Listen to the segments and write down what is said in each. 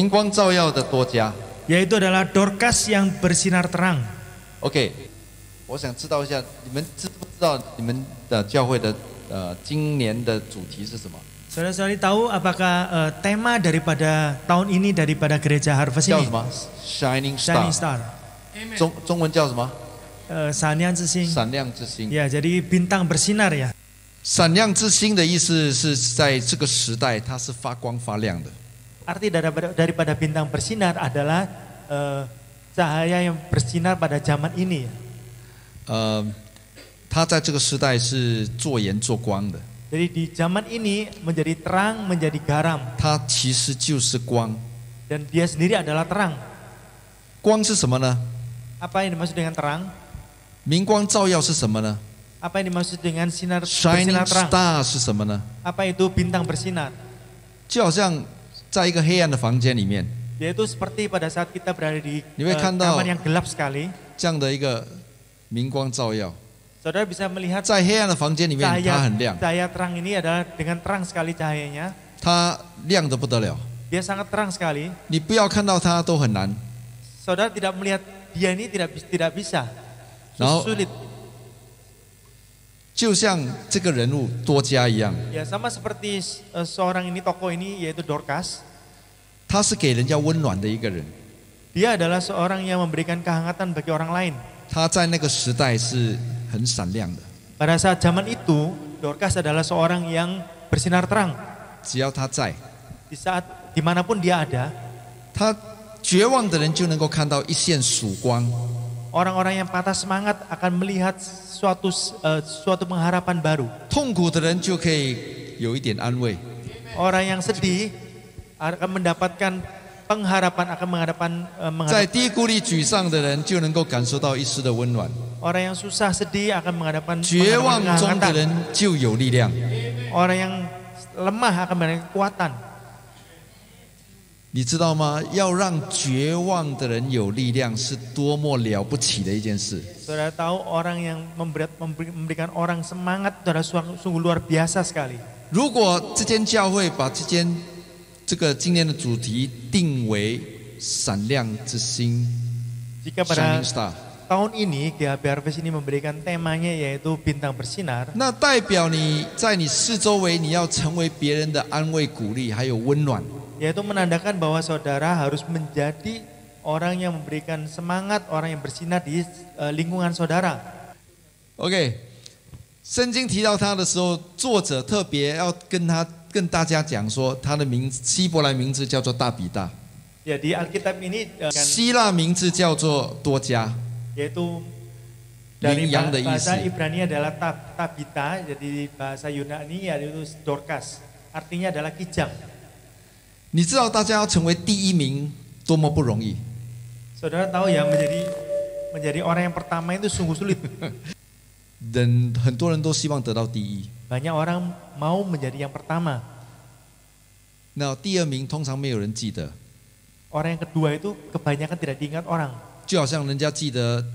明光照耀的多加。 yaitu adalah Dorcas yang bersinar terang. OK， 我想知道一下，你们知不知道你们的教会的今年的主题是什么？ Saudara-saudari tahu apakah tema daripada tahun ini daripada gereja Harvest 叫 ini? 什么 ？Shining Shining Star。 Star. 中文叫什么？闪亮之星。闪亮之星。 Ya, jadi bintang bersinar ya. 闪亮之星的意思是在这个时代，它是发光发亮的。 Arti daripada bintang bersinar adalah cahaya yang bersinar pada zaman ini. 它在这个时代是做盐做光的。 Jadi di zaman ini menjadi terang, menjadi garam. 它其实就是光。 Dan dia sendiri adalah terang. 光是什么呢？ Apa yang dimaksud dengan terang? 明光照耀是什么呢？ Apa yang dimaksud dengan sinar Shining bersinar terang? Star 是什么呢？ Apa itu bintang bersinar? 就好像在一个黑暗的房间里面， Yaitu seperti pada saat kita berada di 你会看到 kamar yang gelap sekali. 这样的一个明光照耀， Saudara bisa melihat 在黑暗的房间里面，它很亮， cahaya terang ini adalah dengan terang sekali cahayanya. 它亮得不得了。 Dia sangat terang sekali. 你不要看到它都很难。 Saudara tidak melihat dia ini tidak bisa. 然后 Sulit. 就像这个人物多加一样， Ya sama seperti seorang ini tokoh ini yaitu Dorcas. 他是给人家温暖的一个人。 Dia adalah seorang yang memberikan kehangatan bagi orang lain. 他在那个时代是很闪亮的。 Pada saat zaman itu, Dorcas adalah seorang yang bersinar terang. 只要他在， Di saat dimanapun dia ada, 他绝望的人就能够看到一线曙光。 orang-orang yang patah semangat akan melihat suatu pengharapan baru. 痛苦的人就可以有一点安慰。 Orang yang sedih akan mendapatkan pengharapan, akan menghadapan 在低谷里沮丧的人就能够感受到一丝的温暖。 orang yang susah sedih akan menghadapan 绝望中的 kehangatan. 人就有力量。 Orang yang lemah akan mendapatkan kekuatan. 你知道吗？要让绝望的人有力量，是多么了不起的一件事。 Saudara tahu orang yang memberikan orang semangat itu adalah sungguh luar biasa sekali. 如果这间教会把这个今年的主题定为闪亮之星 Jika pada Shining Star， tahun ini GHB Harvest ini memberikan temanya yaitu bintang bersinar. 那代表你在你四周围，你要成为别人的安慰、鼓励，还有温暖。 Yaitu menandakan bahwa saudara harus menjadi orang yang memberikan semangat, orang yang bersinar di lingkungan saudara. OK， 圣经提到他的时候，作者特别要跟大家讲说，他的希伯来名字叫做大比大， Ya di Alkitab ini 希腊名字叫做多加， yaitu dari 羚羊的意思 bahasa。 Ibrani adalah Tabita, jadi bahasa Yunani yaitu Dorcas, artinya adalah kijang. 你知道大家要成为第一名多么不容易？ Saudara tahu ya menjadi orang yang pertama itu sungguh sulit. 很多人都希望得到第一， Banyak orang mau menjadi yang pertama. 那第二名通常没有人记得， Orang yang kedua itu kebanyakan tidak diingat orang. 就好像人家记得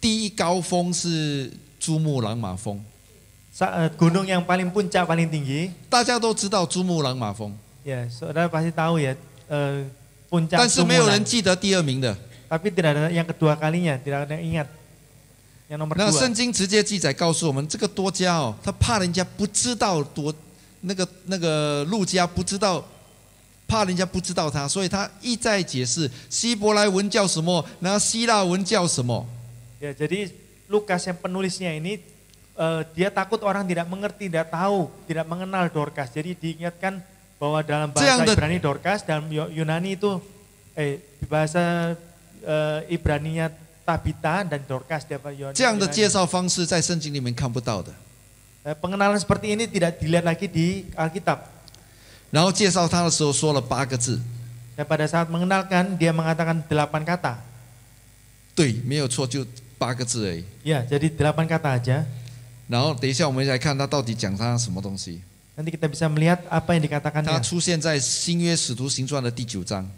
第一高峰是珠穆朗玛峰， Gunung yang paling puncak paling tinggi, 大家都知道珠穆朗玛峰， ya saudara pasti tahu ya puncak. 但是没有人 Sumulan. 记得第二名的。 Tapi tidak ada yang kedua kalinya, tidak ada yang ingat. Yang nomor 那 dua. 圣经直接记载告诉我们，这个多加哦，他怕人家不知道那个路加不知道，怕人家不知道他，所以他一再解释希伯来文叫什么，然后希腊文叫什么。 Ya, jadi Lukas yang penulisnya ini dia takut orang tidak mengerti, tidak tahu, tidak mengenal Dorcas. Jadi diingatkan bahwa dalam bahasa Ibrani Dorcas, dalam Yunani itu bahasa Ibraninya Tabita dan Dorcas. 这样的介绍方式在圣经里面看不到的。 Pengenalan seperti ini tidak dilihat lagi di Alkitab. 然后介绍他的时候说了8个字。 Dan pada saat mengenalkan dia mengatakan 8 kata. 对，没有错，就8个字而已。 Ya, jadi 8 kata aja. 然后等一下我们来看他到底讲他什么东西。 Nanti kita bisa melihat apa yang dikatakannya. 他出现在新约使徒行传的第9章。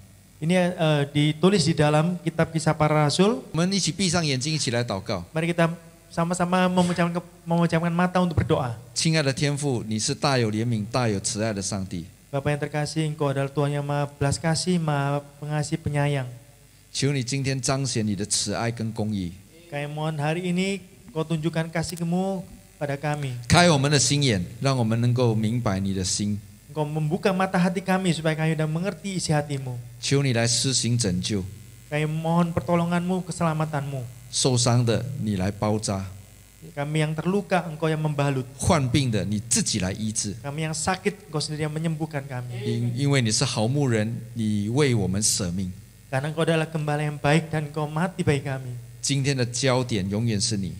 Ini ditulis di dalam kitab Kisah Para Rasul. 我们一起闭上眼睛，一起来祷告。 Mari kita sama-sama memejamkan mata untuk berdoa. 亲爱的天父，你是大有怜悯、大有慈爱的上帝。Bapa yang terkasih, Engkau adalah Tuhan yang Maha belas kasih, Maha pengasih penyayang. 求你今天彰显你的慈爱跟公义， Kami mohon hari ini Kau tunjukkan kasih-Mu pada kami. 开我们的心眼，让我们能够明白你的心。 Engkau membuka mata hati kami supaya kami dapat mengerti isi hati-Mu. 求你来施行拯救， Kami mohon pertolongan-Mu, keselamatan-Mu. 受伤的你来包扎， Kami yang terluka, Engkau yang membalut. 患病的你自己来医治。 Kami yang sakit, Engkau sendiri yang menyembuhkan kami. 因为你是好牧人，你为我们舍命。 Karena Engkau adalah gembala yang baik dan Engkau mati bagi kami. 今天的焦点永远是你，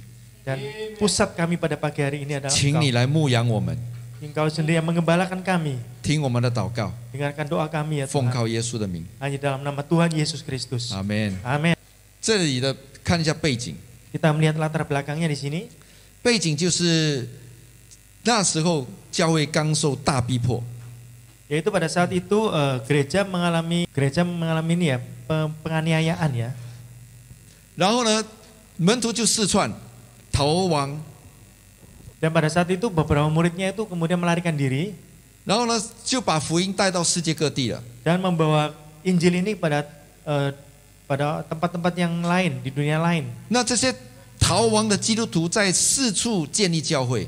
Dan pusat kami pada pagi hari ini adalah 请你 Engkau. 来牧养我们， Engkau sendiri yang mengembalakan kami. 听我们的祷告， Dengarkan doa kami ya 奉 Tuhan. 靠耶稣的名， Hanya dalam nama Tuhan Yesus Kristus. 阿门。 Amin. 这里的看一下背景， Kita melihat latar belakangnya di sini. 背景就是那时候教会刚受大逼迫， Yaitu pada saat itu gereja mengalami ini ya, penganiayaan ya. 然后呢，门徒就四窜逃亡， Dan pada saat itu beberapa muridnya itu kemudian melarikan diri 然后呢就把福音带到世界各地了。 dan membawa Injil ini pada tempat-tempat yang lain di dunia lain. 那这些逃亡的基督徒在四处建立教会，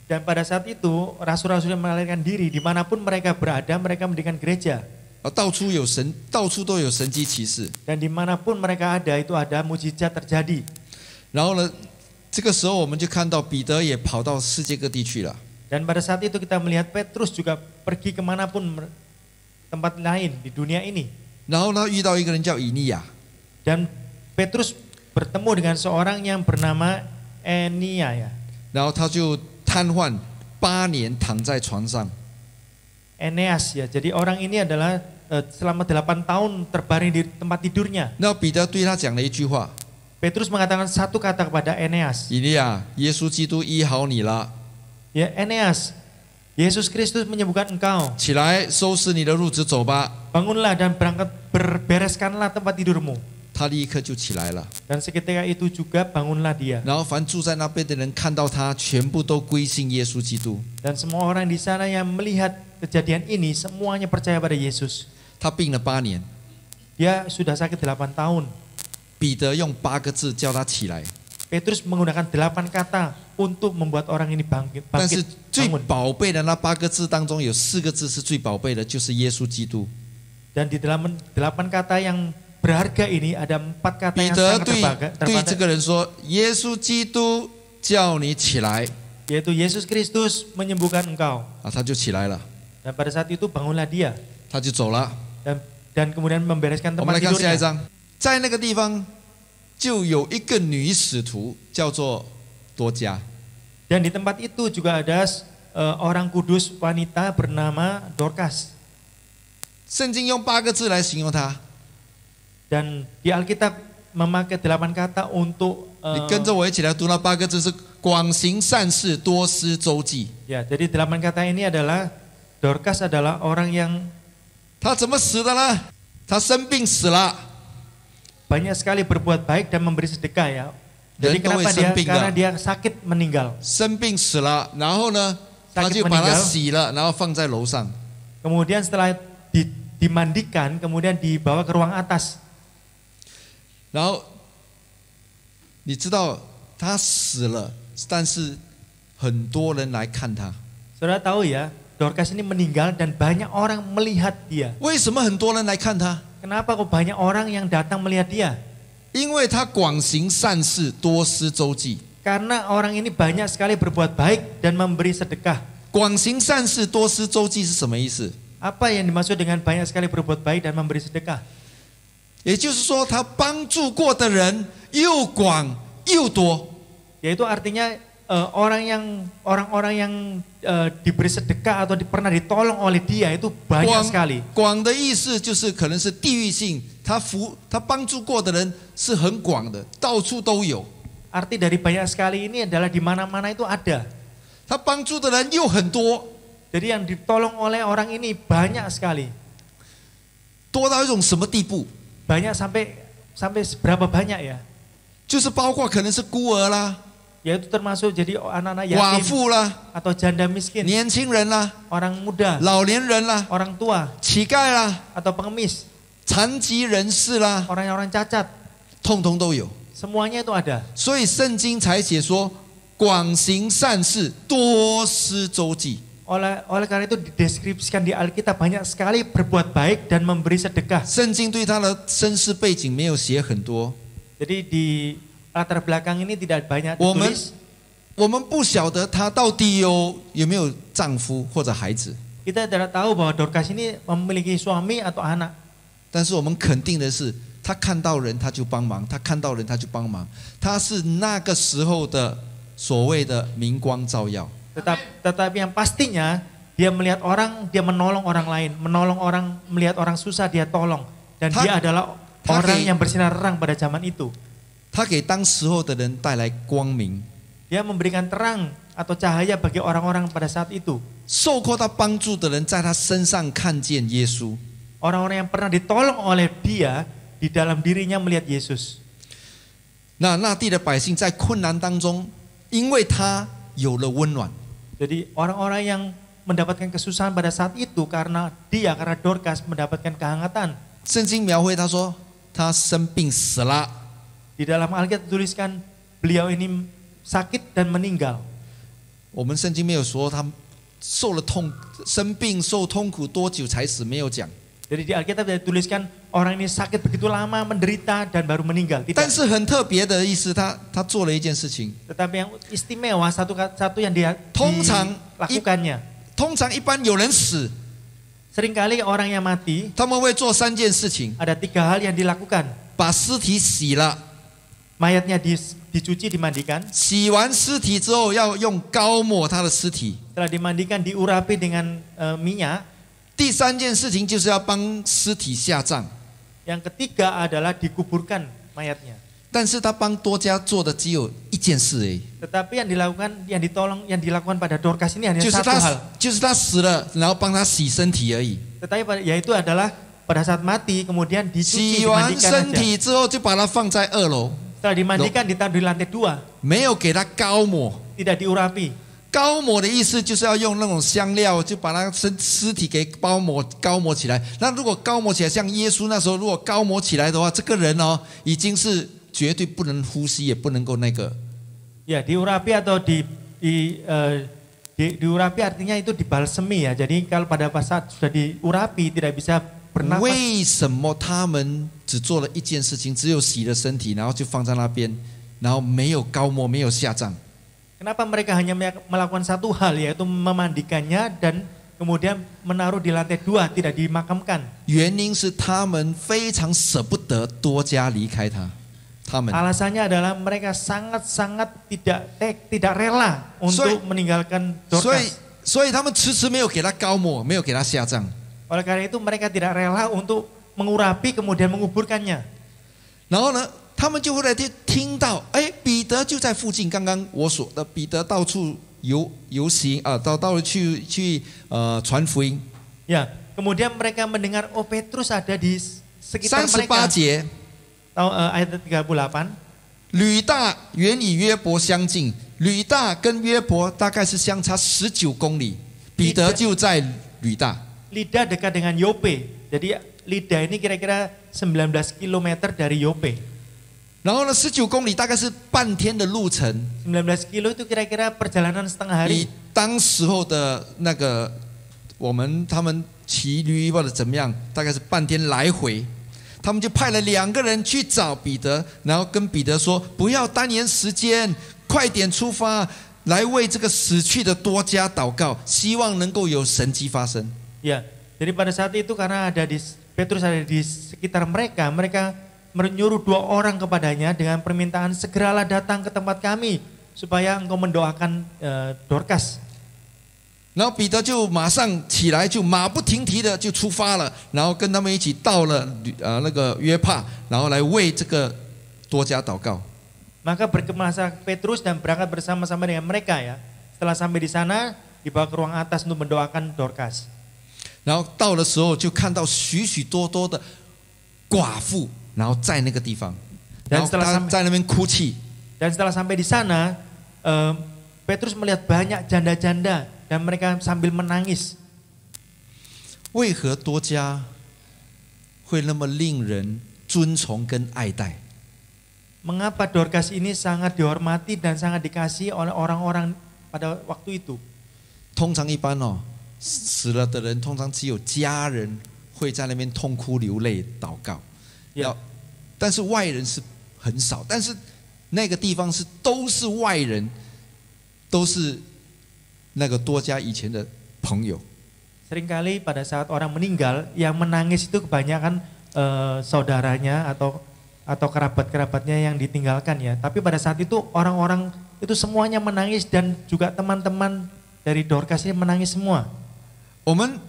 Dan pada saat itu rasul-rasul yang melarikan diri dimanapun mereka berada mereka mendirikan gereja. 到处都有神迹奇事。 Dan dimanapun mereka ada itu ada mujizat terjadi. 然后呢，这个时候我们就看到彼得也跑到世界各地去了。 Dan pada saat itu kita melihat Petrus juga pergi kemanapun tempat lain di dunia ini. 然后呢，遇到一个人叫以利亚， Dan Petrus bertemu dengan seorang yang bernama Enia ya. 然后他就瘫痪8年，躺在床上。 Eneas ya. Jadi orang ini adalah selama 8 tahun terbaring di tempat tidurnya. 那彼得对他讲了一句话 Petrus mengatakan satu kata kepada Eneas. 以利亚，耶稣基督医好你了， Ya Eneas, Yesus Kristus menyembuhkan engkau. 起来收拾你的褥子走吧。 Bangunlah dan berangkat berbereskanlah tempat tidurmu. 他立刻就起来了。 Dan seketika itu juga bangunlah dia. 然后凡住在那边的人看到他，全部都归信耶稣基督。 Dan semua orang di sana yang melihat kejadian ini semuanya percaya pada Yesus. 他病了8年， Dia sudah sakit 8 tahun. 彼得用8个字叫他起来。 Petrus menggunakan 8 kata untuk membuat orang ini bangkit 但是最 bangun. 宝贝的那8个字当中，有4个字是最宝贝的，就是耶稣基督。 Dan di dalam 8 kata yang berharga ini ada 4 kata 彼 yang 得 sangat 对这个人说：“耶稣基督叫你起来。 yaitu Yesus Kristus menyembuhkan engkau. ”他就起来了， Dan pada saat itu bangunlah dia 他就走了。 dan kemudian membereskan 我们 tempat 来看下一 tidurnya. 章，在那个地方就有一个女使徒叫做多加。 Dan di tempat itu juga ada orang kudus wanita bernama Dorcas. 圣经用8个字来形容她， Dan di Alkitab memakai 8 kata untuk 你跟着我一起来读那8个字是广行善事，多施周济。 ya, jadi 8 kata ini adalah Dorcas adalah orang yang 她怎么死的呢？她生病死了， banyak sekali berbuat baik dan memberi sedekah ya. Jadi Dan kenapa itu dia? semping Karena lah. dia sakit meninggal. 生病死了，然后呢， sakit 他就把它 meninggal 洗了，然后放在楼上。 Kemudian setelah dimandikan, kemudian dibawa ke ruang atas. 然后你知道他死了，但是很多人来看他。 Saudara tahu ya, Dorcas ini meninggal dan banyak orang melihat dia. 为什么很多人来看他？ Kenapa kok banyak orang yang datang melihat dia? 因为他广行善事，多施周济。 Karena orang ini banyak sekali berbuat baik dan memberi sedekah. 广行善事，多施周济是什么意思？ Apa yang dimaksud dengan banyak sekali berbuat baik dan memberi sedekah? 也就是说，他帮助过的人又广又多。 Yaitu artinya orang-orang yang diberi sedekah atau pernah ditolong oleh dia itu banyak sekali. 广的意思就是可能是地域性，他帮助过的人是很广的，到处都有。 Arti dari banyak sekali ini adalah di mana-mana itu ada. 他帮助的人又很多， Jadi yang ditolong oleh orang ini banyak sekali. 多到一种什么地步？ Banyak sampai seberapa banyak ya? 就是包括可能是孤儿啦， yaitu termasuk jadi anak-anak 寡 yatim 妇啦、 atau janda miskin, 年轻人啦、 orang muda, 老年人啦、 orang tua 乞丐啦、 atau pengemis, 残疾人士啦， orang-orang cacat, 通通都有。 semuanya itu ada. 所以圣经才写说，广行善事，多施周济。 Oleh karena itu dideskripsikan di Alkitab banyak sekali berbuat baik dan memberi sedekah. 圣经对他的身世背景没有写很多， Jadi di latar belakang ini tidak banyak 我们 ditulis. 我们不晓得他到底有没有丈夫或者孩子， Kita tidak tahu bahwa Dorcas ini memiliki suami atau anak. 但是我们肯定的是，他看到人他就帮忙，他看到人他就帮忙，他是那个时候的所谓的明光照耀。 Tetapi yang pastinya dia melihat orang, dia menolong orang lain, menolong orang, melihat orang susah dia tolong, dan dia adalah orang yang bersinar terang pada zaman itu. 他给当时候的人带来光明， Dia memberikan terang atau cahaya bagi orang-orang pada saat itu. 受过他帮助的人在他身上看见耶稣。 Orang-orang yang pernah ditolong oleh dia di dalam dirinya melihat Yesus. 那地的百姓在困难当中，因为他有了温暖。 Jadi orang-orang yang mendapatkan kesusahan pada saat itu karena Dorcas mendapatkan kehangatan. 圣经描绘他说他生病死了， Di dalam Alkitab tuliskan beliau ini sakit dan meninggal. 我们圣经没有说他生病受痛苦多久才死，没有讲。 Jadi di Alkitab dituliskan orang ini sakit begitu lama menderita dan baru meninggal. 但 Tidak. 是很特别的意思，他做了一件事情。 Tetapi yang istimewa satu yang dia 通常 dilakukannya. 通常一般有人死， Seringkali orang yang mati 他们会做3件事情： ada 3 hal yang dilakukan. 把尸体洗了， Mayatnya dicuci, dimandikan. 洗完尸体之后要用膏抹他的尸体。 Setelah dimandikan diurapi dengan minyak. 第3件事情就是要帮尸体下葬。 Yang ketiga adalah dikuburkan mayatnya. 但是他帮多加做的只有1件事而已， Tetapi yang dilakukan pada Dorcas ini hanya 就是 satu hal. 他死了，然后帮他洗身体而已。 Tetapi yaitu adalah pada saat mati kemudian dicuci, 洗完 dimandikan 身 saja. 体之后，就把它放在2楼， Setelah dimandikan ditaruh di lantai 2, 没有给他膏抹。 tidak diurapi. 膏抹的意思就是要用那种香料，就把他尸体给膏抹起来。那如果膏抹起来，像耶稣那时候，如果膏抹起来的话，这个人已经是绝对不能呼吸，也不能够那个。 Ya, diurapi atau diurapi artinya itu dibalsemi ya. Jadi kalau pada saat sudah diurapi tidak bisa bernafas. 为什么他们只做了1件事情，只有洗了身体，然后就放在那边，然后没有膏抹，没有下葬？ Kenapa mereka hanya melakukan satu hal, yaitu memandikannya dan kemudian menaruh di lantai 2, tidak dimakamkan? 原因是他们非常舍不得多加离开他，他们。 Alasannya adalah mereka sangat-sangat tidak rela untuk meninggalkan 所以他们迟迟没有给他膏抹，没有给他下葬。 Oleh karena itu mereka tidak rela untuk mengurapi kemudian menguburkannya. 然后呢，他们就后来就听到，哎，彼得就在附近。刚刚我说的，彼得到处游行啊，到处去传福音。 Ya, kemudian mereka mendengar Petrus ada di sekitar 38 mereka. 节， Ayat 38. 吕大原与约伯相近，吕大跟约伯大概是相差19公里，彼得就在吕大。 Lida dekat dengan Yope. Jadi Lida ini kira-kira 19 km dari Yope. 然后呢，19公里大概是半天的路程。 19 kilo itu kira-kira perjalanan setengah 以 hari. 当时候的那个他们骑驴或者怎么样，大概是半天来回。他们就派了2个人去找彼得，然后跟彼得说：“不要耽延时间，快点出发，来为这个死去的多加祷告，希望能够有神迹发生。” Ya, jadi pada saat itu karena Petrus ada di sekitar mereka menyuruh 2 orang kepadanya dengan permintaan segeralah datang ke tempat kami supaya engkau mendoakan Dorcas. 然后彼得就马上起来，就马不停蹄的就出发了，然后跟他们一起到了那个约帕，然后来为这个多加祷告。 Maka berkemasa Petrus dan berangkat bersama-sama dengan mereka ya. Setelah sampai di sana dibawa ke ruang atas untuk mendoakan Dorcas. 然后到的时候就看到许许多多的寡妇，然后在那个地方，然后他在那边哭泣。 Dan setelah sampai di sana Petrus melihat banyak janda-janda dan mereka sambil menangis. 为何多加会那么令人尊崇跟爱戴？ Mengapa Dorcas ini sangat dihormati dan sangat dikasihi oleh orang-orang pada waktu itu? 通常一般哦，死了的人通常只有家人会在那边痛哭流泪祷告， Yeah. 但是外人是很少。但是那个地方是都是外人，都是那个多加以前的朋友。 Seringkali pada saat orang meninggal, yang menangis itu kebanyakan saudaranya atau kerabat-kerabatnya yang ditinggalkan ya. Tapi pada saat itu orang-orang itu semuanya menangis dan juga teman-teman dari Dorcas ini menangis semua. 我们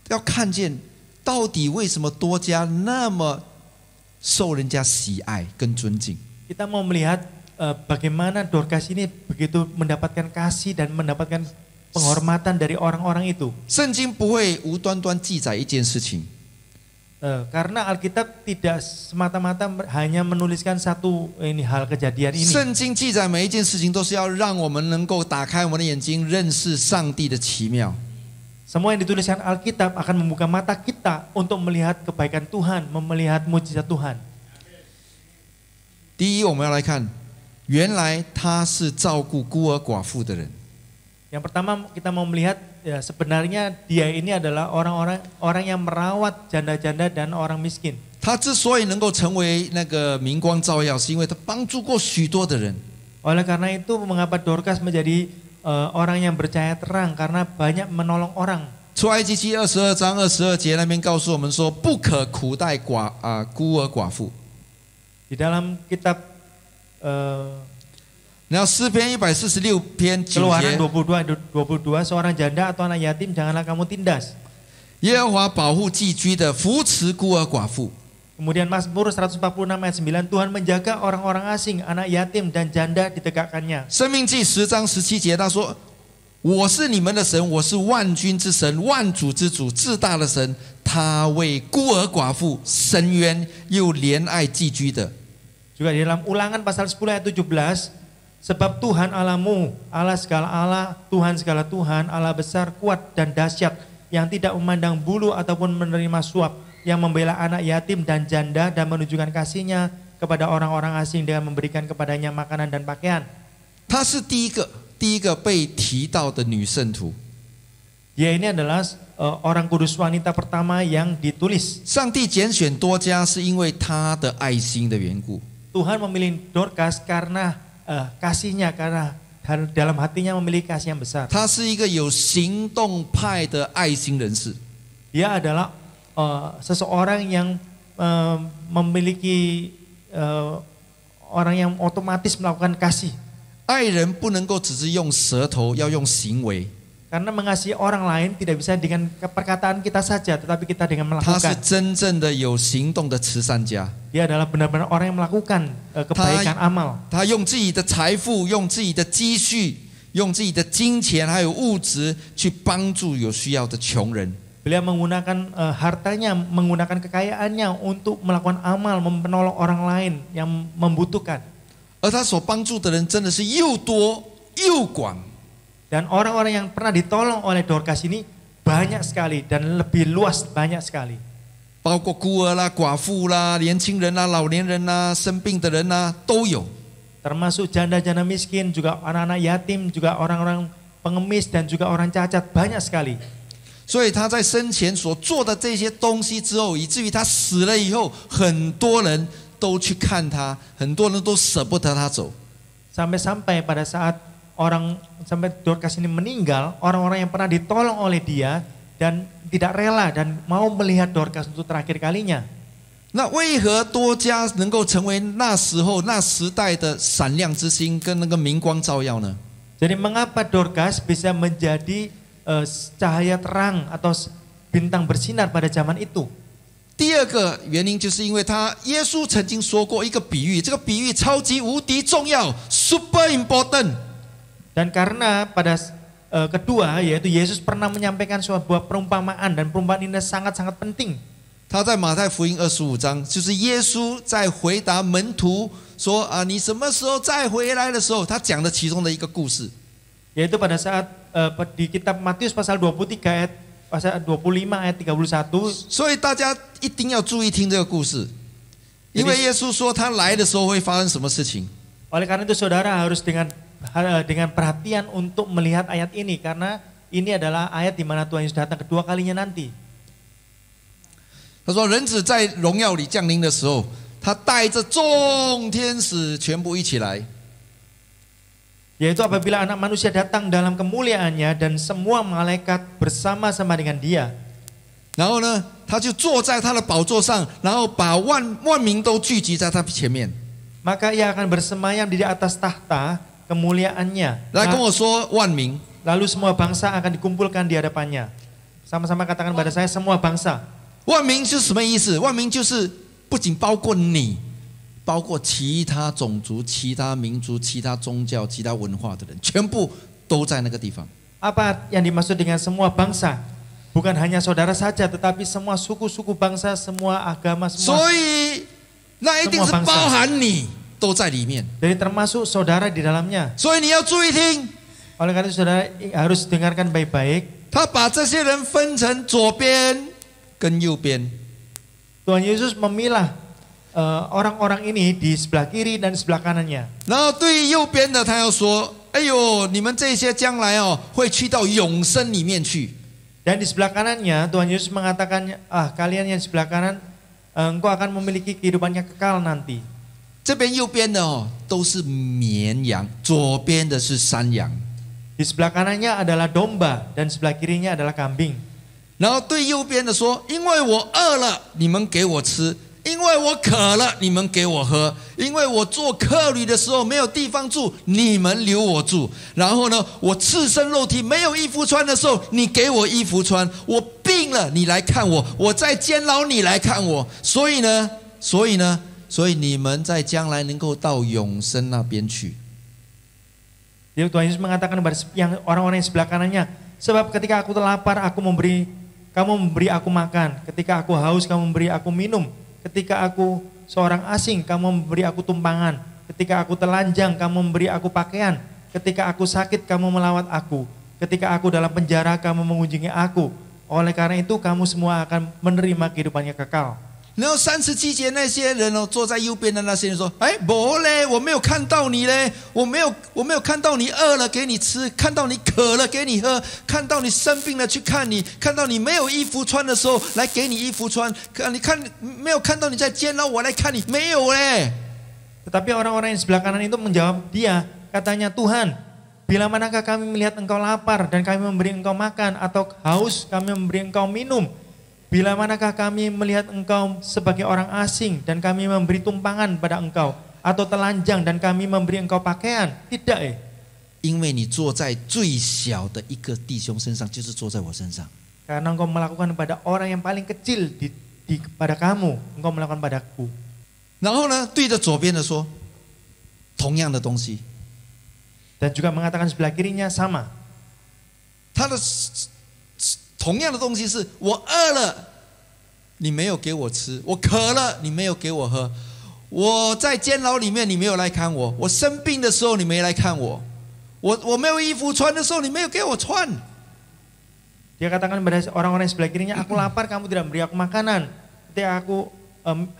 要看见到底为什么多加那么受人家喜爱跟尊敬。 Kita mau melihat bagaimana Dorcas ini begitu mendapatkan kasih dan mendapatkan penghormatan dari orang-orang itu. 圣经不会无端端记载一件事情， Karena Alkitab tidak semata-mata hanya menuliskan satu hal kejadian ini. 圣经记载每一件事情都是要让我们能够打开我们的眼睛，认识上帝的奇妙。 Semua yang dituliskan Alkitab akan membuka mata kita untuk melihat kebaikan Tuhan, melihat mujizat Tuhan. 第一，我们要来看，原来他是照顾孤儿寡妇的人。 Yang pertama kita mau melihat ya, sebenarnya dia ini adalah orang yang merawat janda-janda dan orang miskin. 他之所以能够成为那个明光照耀，是因为他帮助过许多的人。 Oleh karena itu mengapa Dorcas menjadi orang yang bercahaya terang karena banyak menolong orang. 出埃及记22章22节那边告诉我们说，不可苦待孤儿寡妇。 Di dalam kitab 然后诗篇146篇9 Keluaran 节， 22 seorang janda atau anak yatim janganlah kamu tindas. 耶和华保护寄居的，扶持孤儿寡妇。 Kemudian Mazmur 146 ayat 9, Tuhan menjaga orang-orang asing, anak yatim dan janda ditegakkannya. 生命记10章17节，他说：“我是你们的神，我是万军之神，万主之主，至大的神。他为孤儿寡妇伸冤，又怜爱寄居的。” Juga di dalam Ulangan pasal 10 ayat 17, sebab Tuhan Allahmu, Allah segala Allah, Tuhan segala Tuhan, Allah besar, kuat dan dahsyat, yang tidak memandang bulu ataupun menerima suap, yang membela anak yatim dan janda dan menunjukkan kasihnya kepada orang-orang asing dengan memberikan kepadanya makanan dan pakaian. 她是第一个被提到的女圣徒。 Dia ini adalah orang kudus wanita pertama yang ditulis. 上帝拣选多加是因为她的爱心的缘故。 Tuhan memilih Dorcas karena kasihnya, karena dalam hatinya memiliki kasih yang besar. 她是一个有行动派的爱心人士。 Dia adalah seseorang yang memiliki orang yang otomatis melakukan kasih. 爱人不能够只是用舌头，要用行为。 Karena mengasihi orang lain tidak bisa dengan perkataan kita saja, tetapi kita dengan 他是 melakukan. 真正的有行动的慈善家。 Dia adalah benar-benar orang yang melakukan kebaikan amal. 他用自己的财富，用自己的积蓄，用自己的金钱还有物质去帮助有需要的穷人。 Beliau menggunakan hartanya, menggunakan kekayaannya untuk melakukan amal, menolong orang lain yang membutuhkan. 而他所帮助的人真的是又多又广。 Dan orang-orang yang pernah ditolong oleh Dorcas ini banyak sekali dan lebih luas banyak sekali. 包括孤儿啦、寡妇啦、年轻人啦、老年人啦、生病的人啦都有。 Termasuk janda-janda miskin, juga anak-anak yatim, juga orang-orang pengemis dan juga orang cacat, banyak sekali. 所以他在生前所做的这些东西之后，以至于他死了以后，很多人都去看他，很多人都舍不得他走。 Sampai-sampai pada saat sampai Dorcas ini meninggal, orang-orang yang pernah ditolong oleh dia dan tidak rela dan mau melihat Dorcas untuk terakhir kalinya. 那为何多加能够成为那时候那时代的闪亮之星，跟那个明光照耀呢？ Jadi mengapa Dorcas bisa menjadi cahaya terang atau bintang bersinar pada zaman itu? 第二个原因就是因为耶稣曾经说过一个比喻，这个比喻超级无敌重要 ，super important。 Dan karena pada kedua yaitu Yesus pernah menyampaikan sebuah perumpamaan dan perumpamaan ini sangat-sangat penting. 他在马太福音25章，就是耶稣在回答门徒说啊，你什么时候再回来的时候，他讲的其中的一个故事。Yaitu pada saat di kitab Matius pasal 23 ayat pasal 25 ayat 31. 所以大家一定要注意听这个故事，因为耶稣说他来的时候会发生什么事情。Oleh karena itu saudara harus dengan perhatian untuk melihat ayat ini karena ini adalah ayat di mana Tuhan Yesus datang kedua kalinya nanti. 他说人子在荣耀里降临的时候，他带着众天使全部一起来。Yaitu apabila anak manusia datang dalam kemuliaannya dan semua malaikat bersama-sama dengan dia. 然后呢，他就坐在他的宝座上，然后把万民都聚集在他前面。Maka ia akan bersemayam di atas tahta kemuliaannya. 来跟我说万民。Lalu semua bangsa akan dikumpulkan di hadapannya. Sama-sama katakan pada saya semua bangsa. 万民是什么意思？万民就是不仅包括你，包括其他种族、其他民族、其他宗教、其他文化的人，全部都在那个地方。Apa yang dimaksud dengan semua bangsa? Bukan hanya saudara saja, tetapi semua suku-suku bangsa, semua agama, semua. 所以那一定是包含你都在里面。 Jadi termasuk saudara di dalamnya. 所以你要注意听。 Oleh karena itu saudara harus dengarkan baik-baik. 他把这些人分成左边跟右边。 Tuhan Yesus memilah orang-orang ini di sebelah kiri dan sebelah kanannya. 然后对右边的他要说：“哎呦，你们这些将来会去到永生里面去。” Dan di sebelah kanannya Tuhan Yesus mengatakan, kalian yang di sebelah kanan, engkau akan memiliki kehidupannya kekal nanti. 这边右边的都是绵羊，左边的是山羊。 Di sebelah kanannya adalah domba dan sebelah kirinya adalah kambing. 然后对右边的说：“因为我饿了，你们给我吃；因为我渴了，你们给我喝；因为我做客旅的时候没有地方住，你们留我住。然后呢，我赤身肉体没有衣服穿的时候，你给我衣服穿；我病了，你来看我；我在监牢，你来看我。所以你们在将来能够到永生那边去。” Jadi Tuhan Yesus mengatakan kepada orang-orang yang sebelah kanannya, sebab ketika aku lapar, kamu memberi aku makan. Ketika aku haus, kamu memberi aku minum. Ketika aku seorang asing, kamu memberi aku tumpangan. Ketika aku telanjang, kamu memberi aku pakaian. Ketika aku sakit, kamu melawat aku. Ketika aku dalam penjara, kamu mengunjungi aku. Oleh karena itu, kamu semua akan menerima kehidupannya kekal. 然后37节那些人坐在右边的那些人说：“哎，不嘞，我没有看到你嘞，我没有看到你饿了给你吃，看到你渴了给你喝，看到你生病了去看你，看到你没有衣服穿的时候来给你衣服穿，你看没有看到你在监牢我来看你，没有嘞。” Tetapi orang-orang yang sebelah kanan itu menjawab dia, katanya, Tuhan, bila manakah kami melihat engkau lapar dan kami memberi engkau makan, atau haus kami memberi engkau minum? Bila manakah kami melihat engkau sebagai orang asing dan kami memberi tumpangan pada engkau, atau telanjang dan kami memberi engkau pakaian? Tidak 因为你坐在最小的一个弟兄身上，就是坐在我身上。 Karena engkau melakukan pada orang yang paling kecil pada kamu, engkau melakukan padaku. 然后呢，对着左边的说，同样的东西。 Dan juga mengatakan sebelah kirinya sama. 他的同样的东西是：我饿了，你没有给我吃；我渴了，你没有给我喝；我在监牢里面，你没有来看我；我生病的时候，你没来看我；我没有衣服穿的时候，你没有给我穿。 Dia katakan pada orang-orang sebelah kirinya, aku lapar, kamu tidak memberi aku makanan. Ketika aku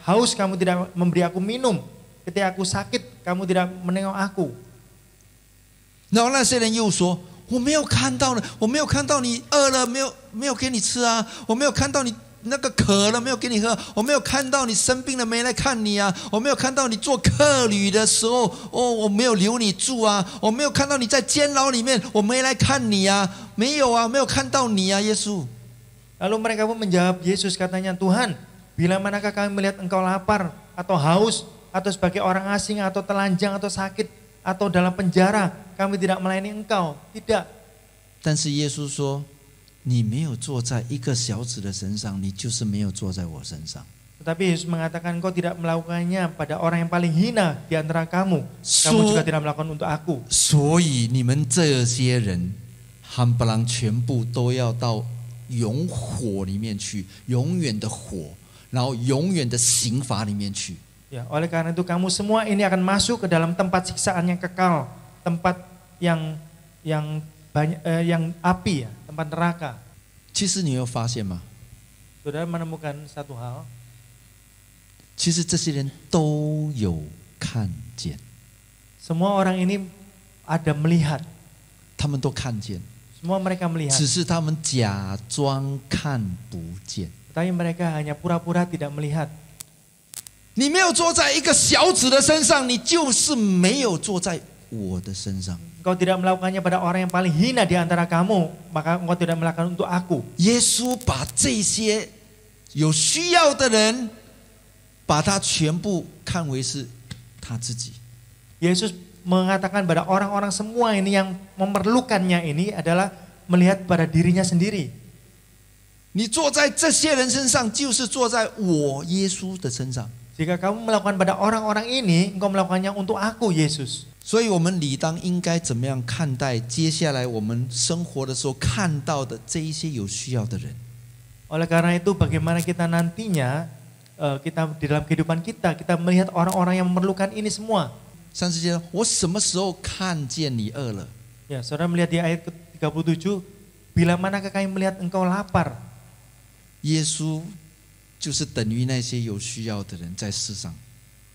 haus, kamu tidak memberi aku minum. Ketika aku sakit, kamu tidak menengok aku. 然后那些人又说：“我没有看到呢，我没有看到你饿了，没有给你吃啊；我没有看到你那个渴了，没有给你喝；我没有看到你生病了没来看你啊；我没有看到你做客旅的时候，我没有留你住啊；我没有看到你在监牢里面，我没来看你啊，没有啊，没有看到你啊，耶稣。” Lalu mereka pun menjawab Yesus, katanya, Tuhan, bila manakah kami melihat engkau lapar atau haus atau sebagai orang asing atau telanjang atau sakit atau dalam penjara, kami tidak melayani engkau? Tidak. 但是耶稣说：“你没有坐在一个小子的身上，你就是没有坐在我身上。” Tetapi Yesus mengatakan, engkau tidak melakukannya pada orang yang paling hina di antara kamu. Kamu juga tidak melakukan untuk aku. 所以你们这些人，冚唪唥全部都要到永火里面去，永远的火，然后永远的刑罚里面去。Ya, oleh karena itu kamu semua ini akan masuk ke dalam tempat siksaan yang kekal, tempat yang banyak yang api ya, tempat neraka. 其实你有发现吗？ Saudara menemukan satu hal, 其实这些人都有看见， semua orang ini ada melihat, 他们都看见， semua mereka melihat, 只是他们假装看不见。 tapi mereka hanya pura-pura tidak melihat. 你没有坐在一个小子的身上，你就是没有坐在我的身上。 Engkau tidak melakukannya pada orang yang paling hina di antara kamu, maka engkau tidak melakukan untuk aku. 耶稣把这些有需要的人，把他全部看为是他自己。 Yesus mengatakan pada orang-orang semua ini yang memerlukannya ini adalah melihat pada dirinya sendiri. 你坐在这些人身上，就是坐在我耶稣的身上。 Jika kamu melakukan pada orang-orang ini, engkau melakukannya untuk aku, Yesus. 所以我们理当应该怎么样看待接下来我们生活的时候看到的这一些有需要的人？ Oleh karena itu, bagaimana kita nantinya kita di dalam kehidupan kita melihat orang-orang yang memerlukan ini semua. 30节，我什么时候看见你饿了？ Ya, saudara melihat di ayat ke-37, bila manakah kami melihat engkau lapar? 耶稣就是等于那些有需要的人在世上。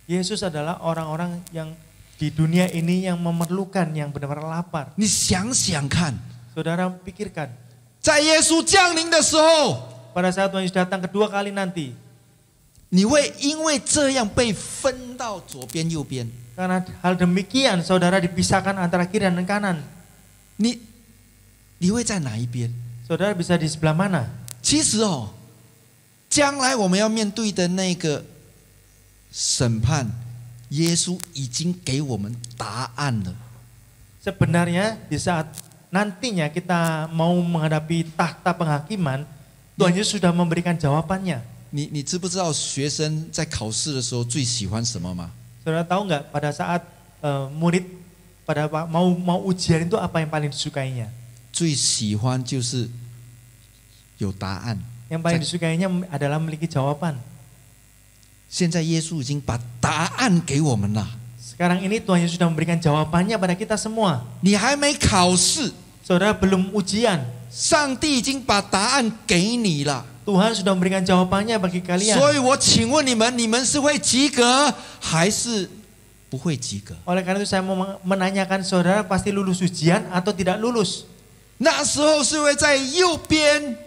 Yesus adalah orang-orang yang di dunia ini yang memerlukan, yang benar-benar lapar. 你想想看， Saudara pikirkan, 在耶稣降临的时候， pada saat Tuhan Yesus datang kedua kali nanti, 你会因为这样被分到左边右边。 karena hal demikian saudara dipisahkan antara kiri dan kanan. 你会在哪一边？ Saudara bisa di sebelah mana? 其实将来我们要面对的那个审判，耶稣已经给我们答案了。 Sebenarnya di saat nantinya kita mau menghadapi tahta penghakiman, Tuhan Yesus sudah memberikan jawabannya. 你知不知道学生在考试的时候最喜欢什么吗？ Saudara tahu nggak pada saat murid pada mau ujian itu apa yang paling disukainya? 最喜欢就是有答案。 Yang paling disukainya adalah memiliki jawaban. 现在耶稣已经把答案给我们了。 Sekarang ini Tuhan Yesus sudah memberikan jawabannya pada kita semua. 你还没考试， Saudara belum ujian. 上帝已经把答案给你了。 Tuhan sudah memberikan jawabannya bagi kalian. 所以我请问你们，你们是会及格还是不会及格？ Oleh karena itu saya mau menanyakan saudara pasti lulus ujian atau tidak lulus? 那时候是会在右边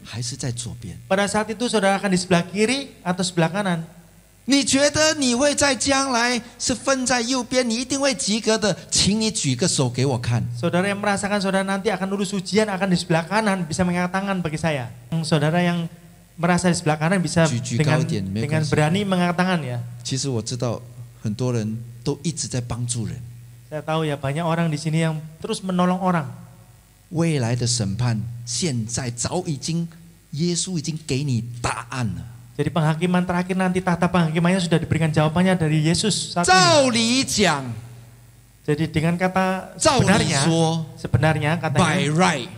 还是在左边？ Pada saat itu saudara akan di sebelah kiri atau sebelah kanan? 你觉得你会在将来是分在右边，你一定会及格的，请你举个手给我看。 Saudara yang merasakan saudara nanti akan lulus ujian akan di sebelah kanan bisa mengangkat tangan bagi saya. Saudara yang merasa di sebelah kanan bisa dengan berani mengangkat tangan ya. 其实我知道很多人都一直在帮助人。 Saya tahu ya banyak orang di sini yang terus menolong orang. 未来的审判，现在早已经耶稣已经给你答案了。 Jadi penghakiman terakhir nanti tahta penghakimannya sudah diberikan jawabannya dari Yesus saat ini. 照理讲， Jadi dengan kata 照理说 sebenarnya，by katanya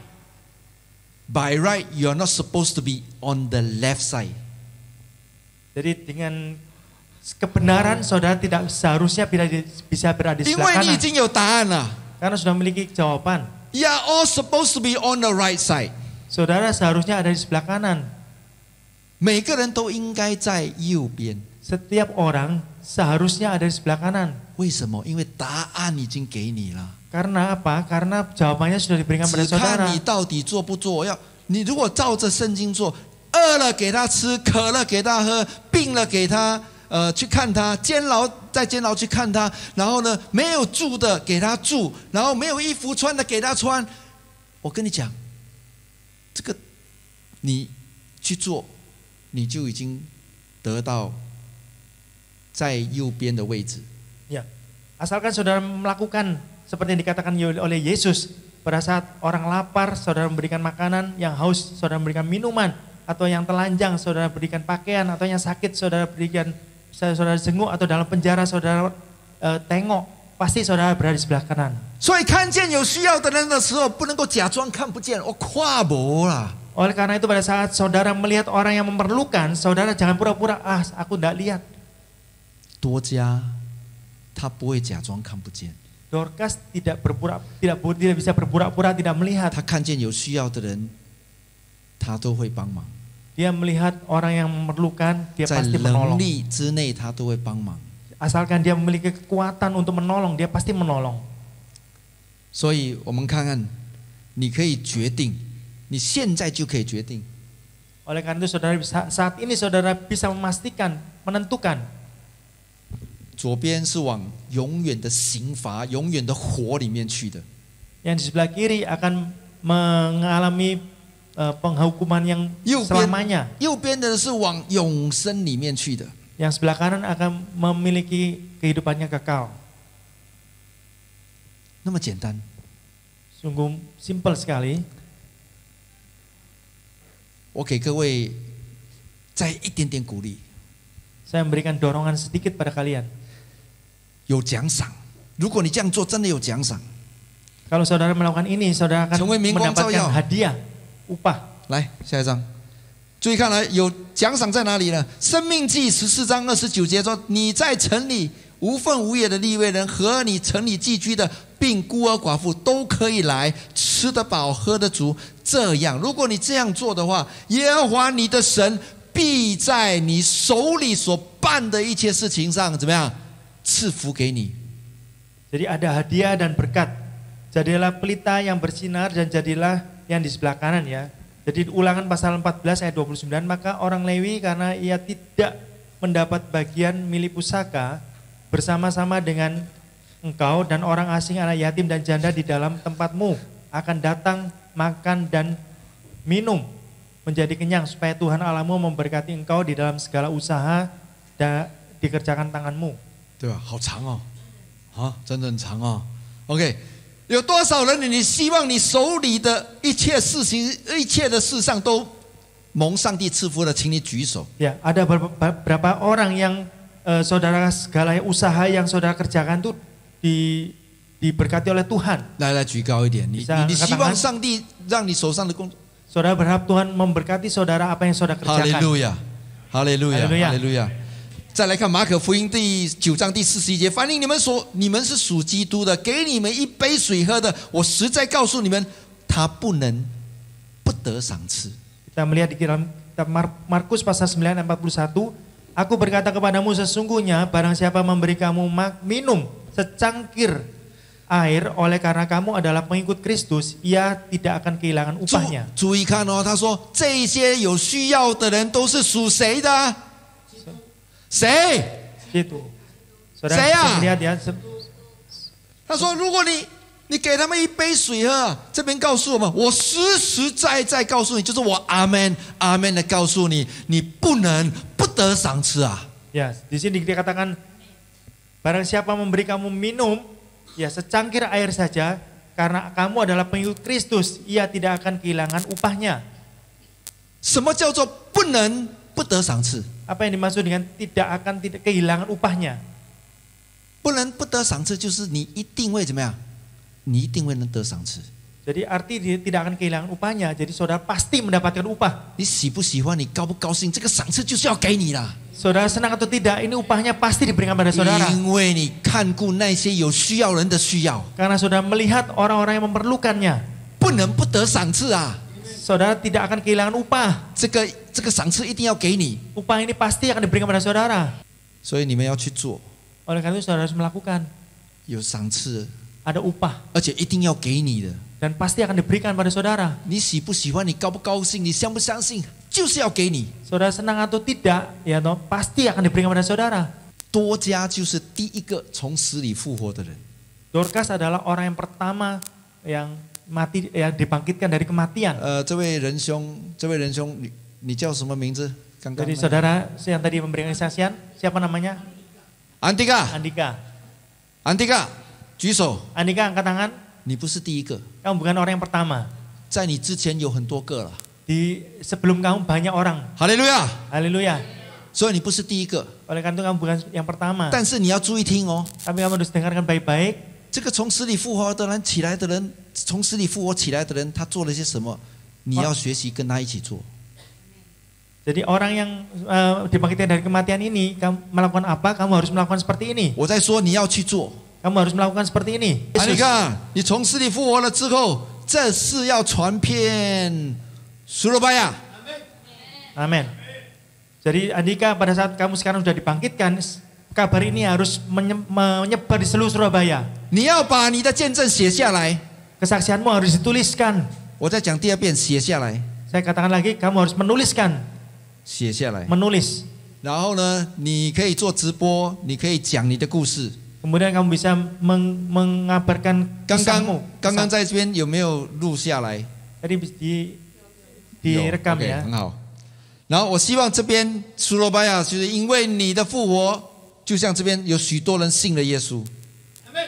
right, you are not supposed to be on the left side. jadi dengan kebenaran saudara tidak seharusnya bisa berada di 因 sebelah 为你已 kanan 经有答案了。 karena sudah memiliki jawaban. You are all supposed to be on the right side. Saudara seharusnya ada di sebelah kanan. 每个人都应该在右边。 Setiap orang seharusnya ada di sebelah kanan. 为什么？因为答案已经给你了。 Karena apa? Karena jawabannya sudah diberikan pada 只看 saudara. 你到底做不做。你如果照着圣经做，饿了给他吃，渴了给他喝，病了给他去看他，在监牢去看他，然后呢没有住的给他住，然后没有衣服穿的给他穿。我跟你讲，这个你去做，你就已经得到在右边的位置。 Ya, asalkan saudara melakukan seperti yang dikatakan oleh Yesus. Pada saat orang lapar, saudara memberikan makanan, yang haus, saudara memberikan minuman, atau yang telanjang, saudara berikan pakaian, atau yang sakit, saudara berikan, saudara jenguk, atau dalam penjara, saudara tengok, pasti saudara berada di sebelah kanan. 所以看见有需要的人的时候，不能够假装看不见，我跨不啦。 Oleh karena itu pada saat saudara melihat orang yang memerlukan, saudara jangan pura-pura, aku tidak lihat. 多加他不会假装看不见， Dorcas tidak bisa berpura-pura tidak melihat. 他看见有需要的人，他都会帮忙， Dia melihat orang yang memerlukan, dia 在 pasti 能 menolong. 力之内他都会帮忙。 Asalkan dia memiliki kekuatan untuk menolong, dia pasti menolong. 所以我们看看，你可以决定，你现在就可以决定， Oleh karena itu saudara saat ini saudara bisa memastikan, menentukan. 左边是往永远的刑罚、永远的火里面去的， Yang di sebelah kiri akan mengalami penghukuman yang 右边 selamanya. 右边的是往永生里面去的。 Yang sebelah kanan akan memiliki kehidupannya kekal. 那么简单， Sungguh simpel sekali. 我给各位再一点点鼓励， Saya memberikan dorongan sedikit pada kalian. 有奖赏。如果你这样做，真的有奖赏。 Kalau saudara melakukan ini, saudara akan 成为明光照耀。 mendapatkan hadiah, upah. 来，下一章，注意看来有奖赏在哪里呢？生命记14章29节说：“你在城里无分无业的利未人和你城里寄居的，并孤儿寡妇都可以来，吃得饱，喝得足。这样，如果你这样做的话，耶和华你的神必在你手里所办的一切事情上怎么样赐福给你。” Jadi ada hadiah dan berkat. Jadilah pelita yang bersinar dan jadilah yang di sebelah kanan ya. Jadi Ulangan pasal 14 ayat 29, maka orang Lewi karena ia tidak mendapat bagian milik pusaka bersama-sama dengan engkau dan orang asing, anak yatim dan janda di dalam tempatmu akan datang makan dan minum menjadi kenyang supaya Tuhan Allahmu memberkati engkau di dalam segala usaha dan dikerjakan tanganmu. 对吧？好长哦，啊，真的很长哦。OK， 有多少人你希望你手里的一切事情、一切的事上都蒙上帝赐福的，请你举手。 Ya, ada berapa orang yang saudara segala usaha yang saudara kerjakan itu diberkati oleh Tuhan. 来，举高一点。你希望上帝让你手上的工作。 Saudara berharap Tuhan memberkati saudara apa yang saudara kerjakan. 哈利路亚，哈利路亚，哈利路亚。再来看马可福音第9章第41节，凡你们是属基督的，给你们一杯水喝的，我实在告诉你们，他不能不得赏赐。 Kita melihat di kitab Markus pasal 9 ayat 41, aku berkata kepadamu sesungguhnya barang siapa memberi kamu minum secangkir air oleh karena kamu adalah pengikut Kristus, ia tidak akan kehilangan upahnya. 注意看哦，他说这些有需要的人都是属谁的？谁？ Itu. 谁啊？ Lihat ya. 他说如果你给他们一杯水喝，这边告诉我们，我实实在在告诉你，就是我阿门阿门的告诉你，你不能不得赏赐啊。 Ya, di sini dikatakan barang siapa memberi kamu minum, ya secangkir air saja, karena kamu adalah pengikut Kristus, ia tidak akan kehilangan upahnya. 什么叫做不能不得赏赐？ Apa yang dimaksud dengan tidak kehilangan upahnya? 不能不得赏赐，就是你一定会怎么样？你一定会能得赏赐。 Jadi arti dia tidak akan kehilangan upahnya, jadi saudara pasti mendapatkan upah. 你喜不喜欢？你高不高兴？这个赏赐就是要给你啦。 Saudara senang atau tidak, ini upahnya pasti diberikan pada saudara. 因为你看顾那些有需要人的需要， Karena saudara melihat orang-orang yang memerlukannya. 不能不得赏赐啊！ Saudara tidak akan kehilangan upah. 这个赏赐一定要给你， Upah ini pasti akan diberikan pada saudara. 所以你们要去做。 Oleh karena itu saudara harus melakukan. 有赏赐， Ada upah 而且一定要给你的。 dan pasti akan diberikan pada saudara. 你喜不喜欢？你高不高兴？你相不相信？就是要给你。 Saudara senang atau tidak, ya toh, pasti akan diberikan pada saudara. 多加就是第一个从死里复活的人。 Dorcas adalah orang yang pertama yang mati, yang dibangkitkan dari kematian. 这位仁兄，你叫什么名字？刚刚 Jadi saudara yang tadi memberikan kesaksian, siapa namanya? 安迪卡， Andika. 安迪卡，举手。 Andika angkat tangan. 你不是第一个， Kamu bukan orang yang pertama. 在你之前有很多个了。 Sebelum kamu banyak orang. 哈利路亚！ Haleluya. 所以你不是第一个， Oleh karena itu kamu bukan yang pertama. 但是你要注意听哦。 Tapi kamu harus dengarkan baik-baik. 这个从死里复活的人起来的人，从死里复活起来的人，他做了些什么？你要学习跟他一起做。Jadi orang yang dibangkitkan dari kematian ini, kamu melakukan apa? Kamu harus melakukan seperti ini. 我在说你要去做。 Kamu harus melakukan seperti ini. 你看，你从死里复活了之后，这是要传遍Surabaya。 Amin. Jadi Andika, pada saat kamu sekarang sudah dibangkitkan, kabar ini harus menyebar di seluruh Surabaya. 你要把你的见证写下来。 Kesaksianmu harus dituliskan. 我再讲第二遍，写下来， Saya katakan lagi, kamu harus menuliskan. 写下来。 Menulis. 然后呢，你可以做直播，你可以讲你的故事。 Kemudian kamu bisa mengabarkan 刚 kisahmu. 刚在这边有没有录下来？ Tadi direkam 有 ya. OK， 很好。然后我希望这边苏罗巴亚，就是因为你的复活，就像这边有许多人信了耶稣。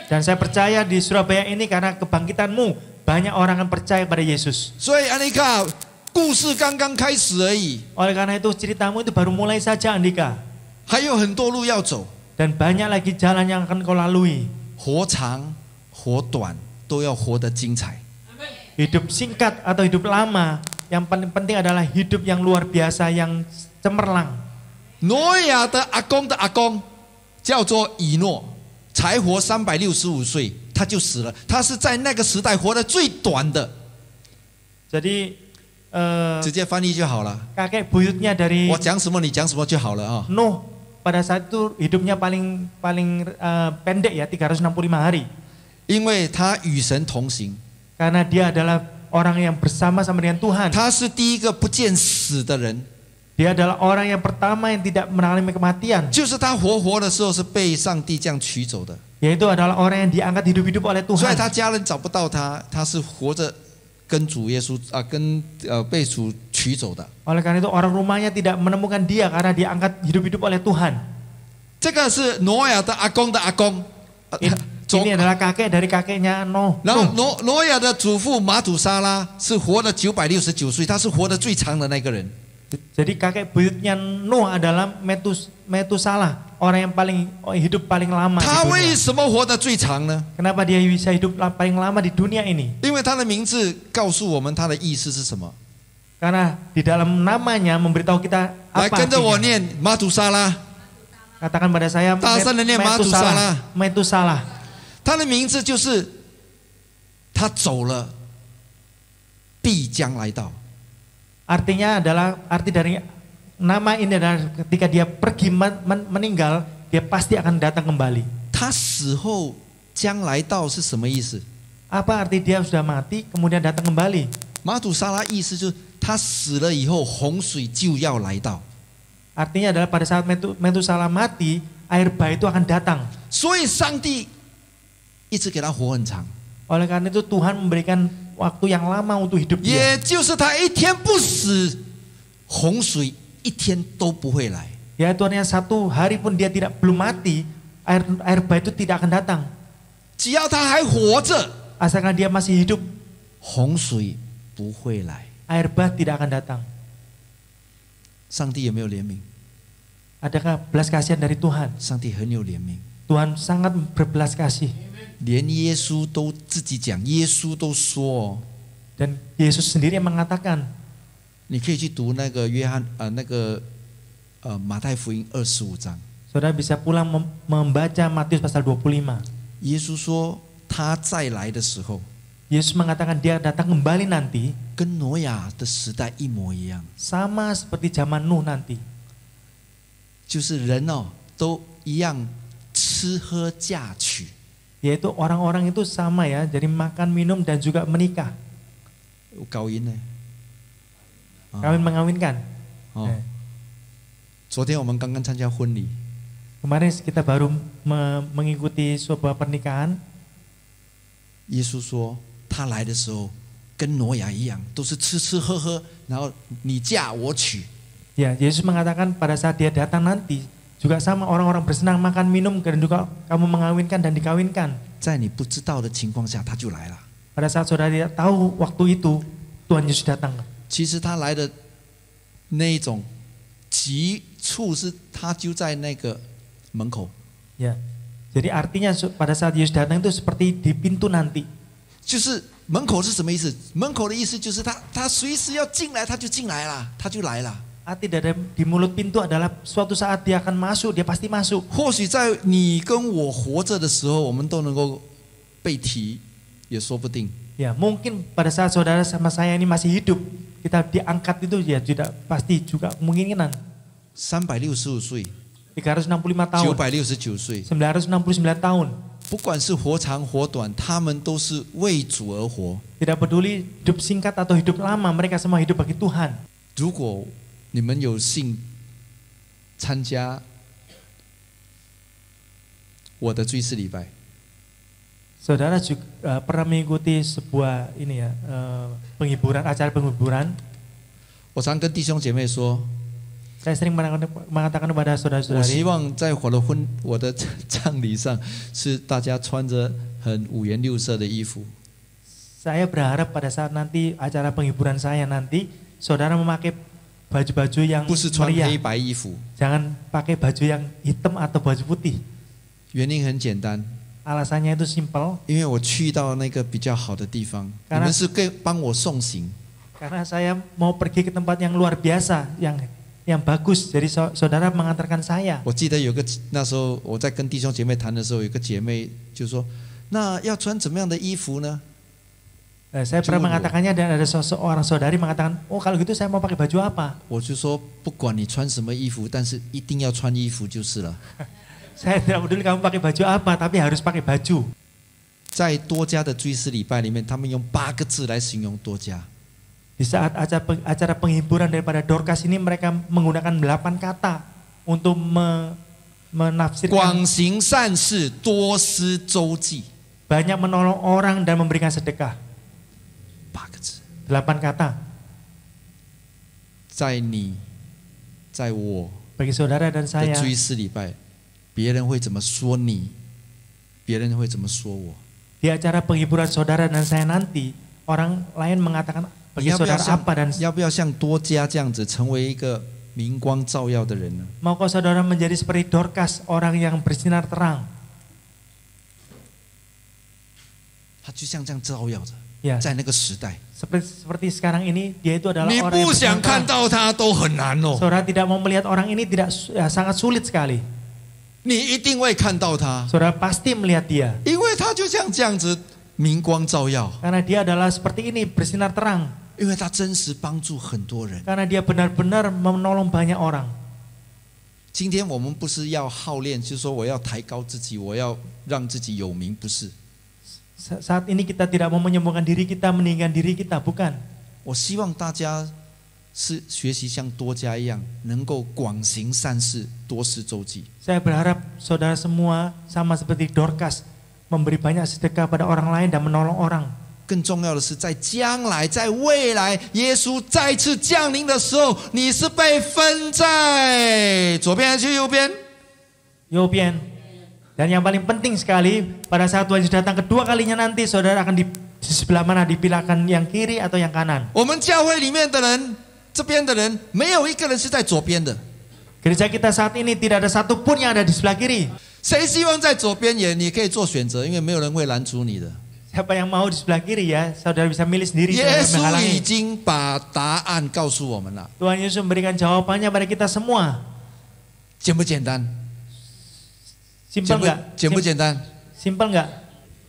Dan saya percaya di Surabaya ini karena kebangkitanmu banyak orang yang percaya pada Yesus. 所以安妮卡，故事刚刚开始而已， Oleh karena itu ceritamu itu baru mulai saja Andika. 还有很多路要走。 Dan banyak lagi jalan yang akan kau lalui. 活长活短都要活得精彩。 Hidup singkat atau hidup lama, yang paling penting adalah hidup yang luar biasa, yang cemerlang. 挪亚的阿公的阿公叫做以诺，才活365岁，他就死了。他是在那个时代活得最短的。 Jadi 直接翻译就好了。 kakek buyutnya dari 我讲什么你讲什么就好了啊。 Nuh pada saat itu hidupnya paling pendek ya, 365 hari. 因为他与神同行， Karena dia adalah orang yang bersama-sama dengan Tuhan. 他是第一个不见死的人， Dia adalah orang yang pertama yang tidak mengalami kematian. 就是他活的时候是被上帝这样取走的， Yaitu adalah orang yang diangkat hidup-hidup oleh 所以 Tuhan. 他家人找不到他，他是活着跟主耶稣被主取走的。 Oleh karena itu orang rumahnya tidak menemukan dia karena diangkat hidup-hidup oleh Tuhan. 这个是挪亚的阿公的阿公， Ini adalah kakek dari kakeknya Nuh. 然后挪亚的祖父马土沙拉是活了969岁，他是活得最长的那个人。 Jadi kakek buyutnya Nuh adalah Metusalah, orang yang hidup paling lama di 他 dunia. 为什么活得最长呢？ Kenapa dia bisa hidup paling lama di dunia ini? 因为他的名字告诉我们他的意思是什么。 Karena di dalam namanya memberitahu kita 来 apa 跟着我 artinya. 念马土沙拉， Katakan pada saya Metusalah. 他的名字就是他走了，必将来到。 Artinya adalah arti dari nama ini adalah ketika dia pergi meninggal, dia pasti akan datang kembali. 他死后将来到是什么意思？ Apa arti dia sudah mati kemudian datang kembali? 马土沙拉意思就是他死了以后，洪水就要来到。 Artinya adalah pada saat Metusalah mati, air bah itu akan datang. 所以上帝一直给他活很长， Oleh karena itu Tuhan memberikan waktu yang lama untuk hidup dia. 也就是他一天不死，洪水一天都不会来。 Yaitu artinya satu hari pun dia belum mati, air bah itu tidak akan datang. 只要他还活着， Asalkan dia masih hidup, 洪水不会来。 air bah tidak akan datang. 上帝有没有怜悯？ Adakah belas kasihan dari Tuhan? 上帝很有怜悯， Tuhan sangat berbelas kasih. 连耶稣都自己讲，耶稣都说哦， Dan Yesus sendiri yang mengatakan, 你可以去读那个马太福音25章， saudara bisa pulang membaca Matius pasal 25. 耶稣说他再来的时候， Yesus mengatakan dia datang kembali nanti 跟挪亚的时代一模一样， sama seperti zaman Nuh nanti. 就是人哦都一样吃喝嫁娶， Yaitu orang-orang itu sama ya, jadi makan, minum dan juga menikah. 有高音呢。 Kawin mengawinkan. 哦，昨天我们刚刚参加婚礼， Kemarin kita baru mengikuti sebuah pernikahan. 耶稣说他来的时候跟挪亚一样，都是吃吃喝喝，然后你嫁我娶。 Ya, Yesus mengatakan pada saat dia datang nanti juga sama orang-orang bersenang makan minum dan juga kamu mengawinkan dan dikawinkan. 在你不知道的情况下，他就来了。 Pada saat saudara tidak tahu waktu itu Tuhan Yesus datang. 其实他来的那一种急处是，他就在那个门口， Ya. Jadi artinya pada saat Yesus datang itu seperti di pintu nanti. 就是门口是什么意思？门口的意思就是他随时要进来，他就进来了，他就来了。Hati di mulut pintu adalah suatu saat dia akan masuk, dia pasti masuk. 或许在你跟我活着的时候，我们都能够被提，也说不定。 Ya, mungkin pada saat saudara sama saya ini masih hidup, kita diangkat itu ya tidak pasti juga kemungkinan. 365岁， 365 tahun, 969岁， 969 tahun. 不管是活长活短，他们都是为主而活。 Tidak peduli hidup singkat atau hidup lama, mereka semua hidup bagi Tuhan. 如果你们有幸参加我的追思礼拜， Saudara juga pernah mengikuti sebuah ini ya penghiburan, acara penghiburan. 我常跟弟兄姐妹说， Saya sering mengatakan kepada 我 saudara-saudari, 希望在我的葬礼上是大家穿着很五颜六色的衣服。 saya berharap pada saat nanti acara penghiburan saya nanti, saudara memakai baju-baju yang 不是穿 meriah. 黑白衣服， Jangan pakai baju yang hitam atau baju putih. 原因很简单， Alasannya itu simpel, 因为我去到那个比较好的地方，你 Karena- 们是帮我送行。 karena saya mau pergi ke tempat yang luar biasa, yang bagus. Jadi saudara mengantarkan saya. 我记得有个那时候我在跟弟兄姐妹谈的时候，有个姐妹就说：“那要穿怎么样的衣服呢 Saya pernah mengatakannya dan ada seorang saudari mengatakan, oh kalau gitu saya mau pakai baju apa?？” 我就说：“不管你穿什么衣服，但是一定要穿衣服就是了。 Saya tidak peduli kamu pakai baju apa, tapi harus pakai baju. ”在多家的追思礼拜里面，他们用8个字来形容多家。 Di saat acara penghiburan daripada Dorcas ini mereka menggunakan 8 kata untuk menafsirkan 广行善事，多施周济。 banyak menolong orang dan memberikan sedekah. 8个字， 8 kata 在你，在我 bagi saudara dan 的 saya. 追思礼拜，别人会怎么说你，别人会怎么说我。 Di acara penghiburan saudara dan saya nanti, orang lain mengatakan 你 bagi 要不要 saudara 像 apa dan 要不要像多家这样子，成为一个明光照耀的人呢？ maukah saudara menjadi seperti Dorcas, orang yang bersinar terang? 他就像这样照耀着， Ya, 在那个时代， seperti sekarang ini dia itu adalah 你 orang yang 不想 bersinar 看 terang. 到他都很难哦， Saudara tidak mau melihat orang ini sangat sulit sekali. 你一定会看到他， Saudara pasti melihat dia 因为他就像这样子明光照耀， karena dia adalah seperti ini bersinar terang. 因为他真实帮助很多人。 Karena dia benar-benar menolong banyak orang. 今天我们不是要好练，就是说我要抬高自己，我要让自己有名，不是。 Saat ini kita tidak mau menyombongkan diri kita, meninggikan diri kita, bukan. 我希望大家是学习像多家一样，能够广行善事，多施周济。 Saya berharap saudara semua sama seperti Dorcas, memberi banyak sedekah pada orang lain dan menolong orang. 更重要的是，在将来，在未来，耶稣再次降临的时候，你是被分在左边还是右边？ Yobian. Dan yang paling penting sekali, pada saat Tuhan Yesus datang kedua kalinya nanti, saudara akan di sebelah mana, dipilahkan yang kiri atau yang kanan. 我们教会里面的人，这边的人，没有一个人是在左边的。 Gereja kita saat ini tidak ada satupun yang ada di sebelah kiri. 谁希望在左边也，你可以做选择，因为没有人会拦阻你的。 Siapa yang mau di sebelah kiri ya, saudara bisa milih sendiri. 耶 Saudara 稣 menghalangi. 已经把答案告诉我们了， Tuhan Yesus memberikan jawabannya pada kita semua. 简不简单？ Simpel nggak? 简不简单？ Simpel nggak?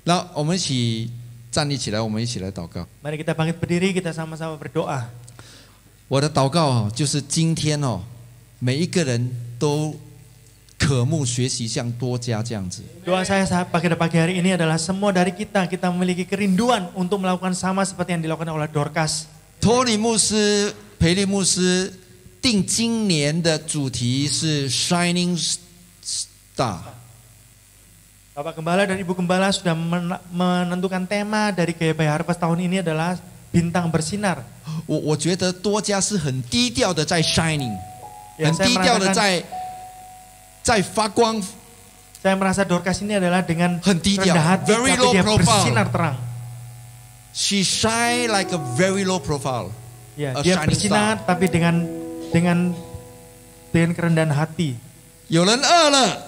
那我们一起站立起来，我们一起来祷告。 Mari kita bangkit berdiri, kita sama-sama berdoa. 我的祷告哦，就是今天哦，每一个人都渴慕学习像多家这样子。 Doa saya saat pagi hari ini adalah semua dari kita memiliki kerinduan untuk melakukan sama seperti yang dilakukan oleh Dorcas. 托尼牧师、培利牧师定今年的主题是 Shining Star。 Bapak Gembala dan Ibu Gembala sudah menentukan tema dari GBI Harvest tahun ini adalah bintang bersinar. 我觉得多家是很低调的在 shining， Ya, 很低调的在发光。 Saya merasa Dorcas ini adalah dengan 很低调 rendah hati, very tapi low dia profile. bersinar terang. She shine like a very low profile. Ya, A dia shining bersinar tapi dengan kerendahan hati. 有人饿了，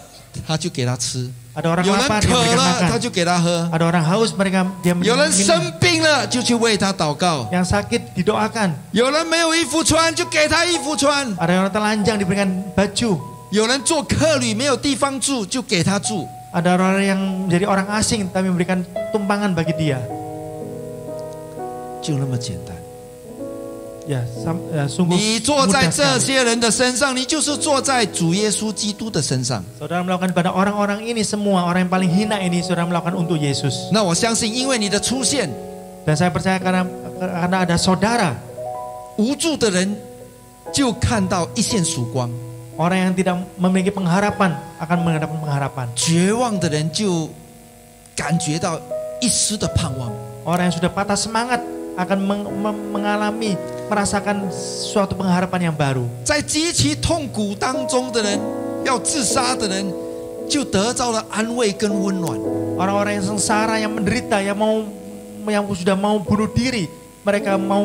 他就给他吃； Ada orang 有人 lapar 渴 dia berikan 了，他 makan. 就给他喝； Ada orang haus mereka dia 有人 minum. 生病了，就去为他祷告； Yang sakit didoakan. 有人没有衣服穿，就给他衣服穿； Ada orang telanjang diberikan baju. 有人做客旅没有地方住，就给他住。 Ada orang yang menjadi orang asing tapi memberikan tumpangan bagi dia. 就那么简单。 Ya, sungguh 你坐在 mudah 这 sekali. 些人的身上，你就是坐在主耶稣基督的身上。 Saudara melakukan pada orang-orang ini semua, orang yang paling hina ini saudara melakukan untuk Yesus. 那我相信，因为你的出现， Dan saya percaya karena ada saudara, 无助的人就看到一线曙光， orang yang tidak memiliki pengharapan akan menghadapi pengharapan. 绝望的人就感觉到一丝的盼望。 Orang yang sudah patah semangat akan mengalami merasakan suatu pengharapan yang baru. 在极其痛苦当中的人，要自杀的人，就得到了安慰跟温暖。 Orang-orang yang sengsara, yang menderita, yang sudah mau bunuh diri, mereka mau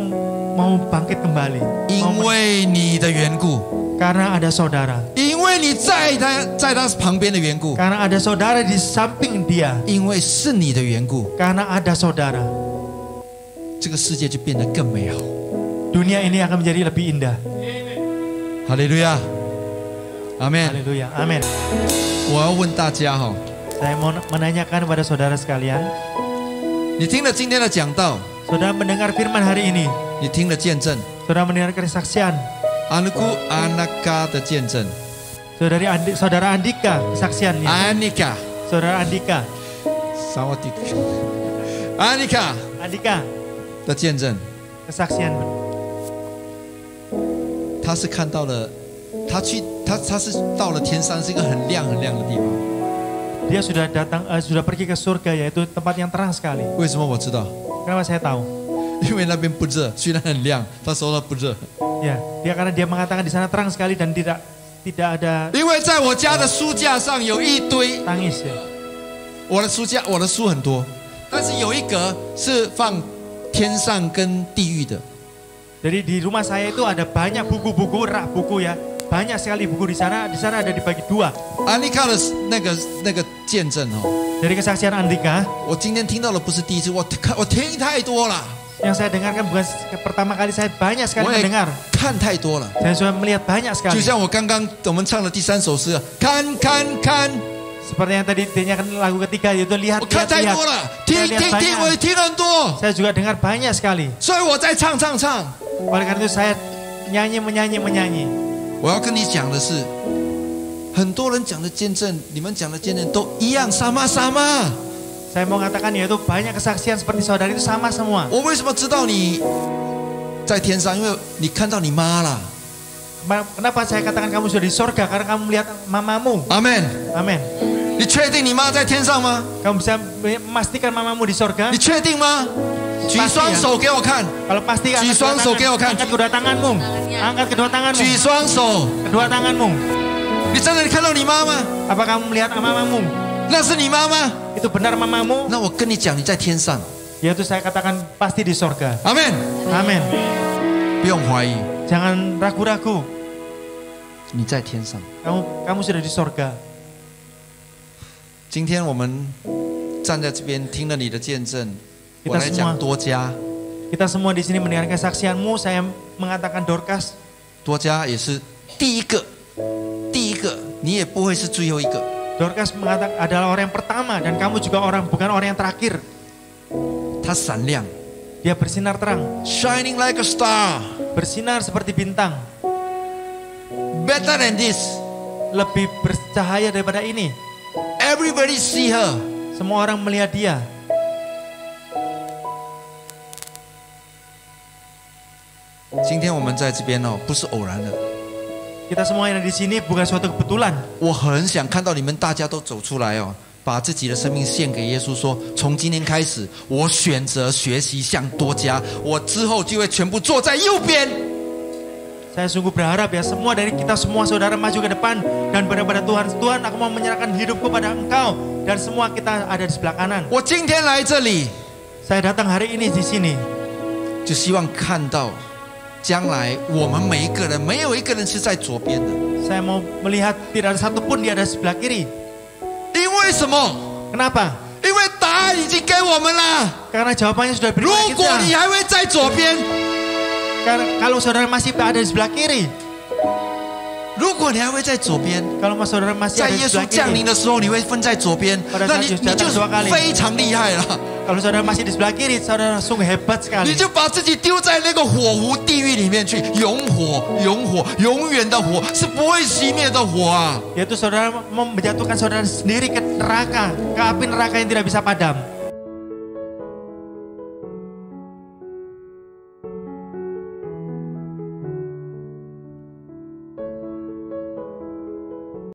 bangkit kembali. 因为你的缘故， Karena ada saudara. 因为你在他旁边的缘故， Karena ada saudara di samping dia. 因为是你的缘故， Karena ada saudara. 这个世界就变得更美好。 Dunia ini akan menjadi lebih indah. 哈利路亚，阿门。 Haleluya. Amin. 我要问大家哈， Saya mau menanyakan kepada saudara sekalian. 你听了今天的讲道， Saudara mendengar firman hari ini. 你听了见证， Saudara mendengar kesaksian. Anakku Anaka 的见证 Saudara Andika kesaksiannya. ，Anika， Saudara Andika. 萨瓦迪克，Anika Andika 的见证， kesaksian. 他是看到了，他是到了天上，是一个很亮很亮的地方。 Dia sudah sudah pergi ke surga, yaitu tempat yang terang sekali. 为什么我知道？ Kenapa saya tahu? 因为那边不热，虽然很亮，他说他不热。 Ya, karena dia mengatakan di sana terang sekali dan tidak ada 因为在我家的书架上有一堆， tangis ya. 我的书很多，但是有一格是放天上跟地狱的。 Jadi di rumah saya itu ada banyak buku-buku, rak buku ya. Banyak sekali buku di sana ada dibagi dua. Anika 的那个见证哦， Dari kesaksian Andika, 我今天听到的不是第一次，我听太多了， yang saya dengarkan bukan pertama kali, saya banyak sekali 我也 mendengar. 看太多了。 Saya sudah melihat banyak 就 sekali. 像我刚刚我们唱的第三首诗，看， Seperti yang tadi dinyanyikan lagu ketiga, yaitu lihat, 我看 lihat, 太 lihat. 多了，听 Saya lihat 听，我也 banyak. 听很多， Saya juga dengar banyak sekali. 所以我在唱。 Oleh karena itu saya menyanyi. 我要跟你讲的是，很多人讲的见证，你们讲的见证都一样，sama。 Saya mau mengatakan yaitu banyak kesaksian seperti saudara itu sama semua. 我为什么知道你在天上？因为你看到你妈了。 Kenapa saya katakan kamu sudah di surga? Karena kamu melihat mamamu. 阿门。 Amin. 你确定你妈在天上吗？ Kamu bisa memastikan mamamu di surga? 你确定吗？举双手给我看。 Kalau pasti angkat举双手给我看。 angkat kedua tanganmu. Angkat kedua tanganmu. 举双手。 Kedua tanganmu. 你真的看到你妈吗？ Apa kamu melihat mamamu? 那是你妈吗？ Itu benar mamamu? 那我跟你讲，你在天上。 Yaitu saya katakan pasti di surga. 阿门。 Amin. 不用怀疑， Jangan ragu-ragu. 你在天上。 Kamu sudah di surga. 今天我们站在这边听了你的见证， Kita 我来讲多加。 Kita semua di sini mendengar kesaksianmu. Saya mengatakan Dorcas. 多加也是第一个，你也不会是最后一个。 Dorcas mengatakan adalah orang yang pertama dan kamu juga bukan orang yang terakhir. 它闪亮 Dia bersinar terang, ，shining like a star， bersinar seperti bintang, better than this。 lebih bercahaya daripada ini. Everybody see her。 Semua orang melihat dia. 今天我们在这边哦，不是偶然的。 Kita semua yang ada di sini bukan suatu kebetulan. 我很想看到你们大家都走出来哦，把自己的生命献给耶稣，说从今天开始，我选择学习向多加，我之后就会全部坐在右边。 Saya sungguh berharap ya semua dari kita semua saudara maju ke depan dan pada Tuhan. Tuhan, aku mau menyerahkan hidupku pada Engkau dan semua kita ada di sebelah kanan. 我今天来这里， Saya datang hari ini di sini. 就希望看到将来我们每一个人，没有一个人是在左边的， Saya mau melihat tidak ada satupun di ada sebelah kiri. 因为为什么？ Kenapa? 因为答案已经给我们了。 Karena jawabannya sudah 如 diberikan 果你 kita. 还会在左边， Karena kalau saudara masih ada di sebelah kiri, 如果你还会在左边， kalau saudara masih 在 ada di 耶稣 sebelah 降临 kiri, 的时候，你会分在左边， Pada 那 saat 你 Yesus 就 datang dua kali. 非常厉害了。 kalau saudara masih di sebelah kiri, saudara sungguh hebat 你 sekali. 就把自己丢在那个火湖地狱里面去，永火，永火，永远的火，是不会熄灭的火啊！ Yaitu saudara menjatuhkan saudara sendiri ke neraka, ke api neraka yang tidak bisa padam.